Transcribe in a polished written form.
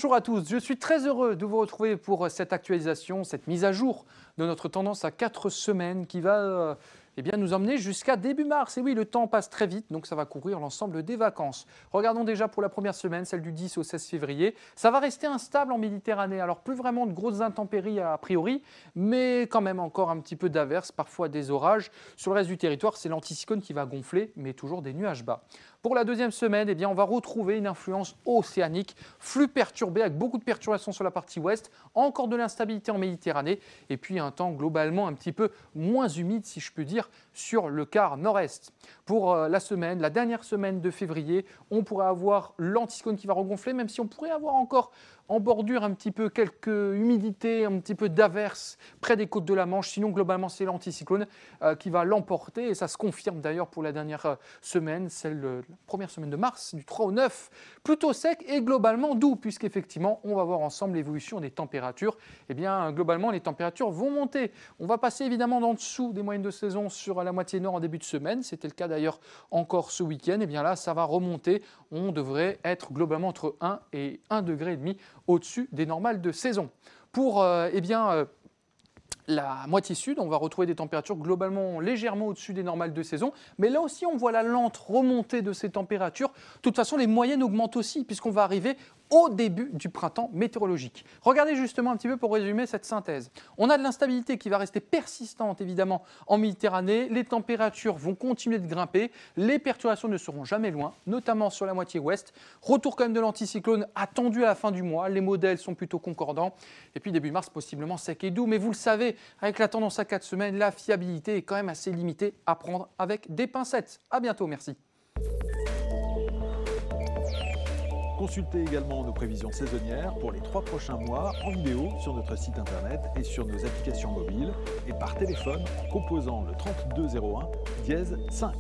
Bonjour à tous, je suis très heureux de vous retrouver pour cette actualisation, cette mise à jour de notre tendance à 4 semaines qui va nous emmener jusqu'à début mars. Et oui, le temps passe très vite, donc ça va couvrir l'ensemble des vacances. Regardons déjà pour la première semaine, celle du 10 au 16 février. Ça va rester instable en Méditerranée, alors plus vraiment de grosses intempéries a priori, mais quand même encore un petit peu d'averses, parfois des orages. Sur le reste du territoire, c'est l'anticyclone qui va gonfler, mais toujours des nuages bas. Pour la deuxième semaine, on va retrouver une influence océanique, flux perturbé avec beaucoup de perturbations sur la partie ouest, encore de l'instabilité en Méditerranée et puis un temps globalement un petit peu moins humide, si je peux dire, sur le quart nord-est. Pour la dernière semaine de février, on pourrait avoir l'anticyclone qui va regonfler, même si on pourrait avoir encore en bordure un petit peu quelques humidités, un petit peu d'averses près des côtes de la Manche. Sinon, globalement, c'est l'anticyclone qui va l'emporter et ça se confirme d'ailleurs pour la dernière semaine, la première semaine de mars, du 3 au 9, plutôt sec et globalement doux, puisqu'effectivement, on va voir ensemble l'évolution des températures. Globalement, les températures vont monter. On va passer évidemment en dessous des moyennes de saison sur la moitié nord en début de semaine. C'était le cas d'ailleurs encore ce week-end. Là, ça va remonter. On devrait être globalement entre 1 et 1,5 degré au-dessus des normales de saison. Pour la moitié sud, on va retrouver des températures globalement légèrement au-dessus des normales de saison. Mais là aussi, on voit la lente remontée de ces températures. De toute façon, les moyennes augmentent aussi puisqu'on va arriver au début du printemps météorologique. Regardez justement un petit peu pour résumer cette synthèse. On a de l'instabilité qui va rester persistante évidemment en Méditerranée. Les températures vont continuer de grimper. Les perturbations ne seront jamais loin, notamment sur la moitié ouest. Retour quand même de l'anticyclone attendu à la fin du mois. Les modèles sont plutôt concordants. Et puis début mars, possiblement sec et doux. Mais vous le savez, avec la tendance à 4 semaines, la fiabilité est quand même assez limitée à prendre avec des pincettes. À bientôt, merci. Consultez également nos prévisions saisonnières pour les 3 prochains mois en vidéo sur notre site internet et sur nos applications mobiles et par téléphone en composant le 3201 5.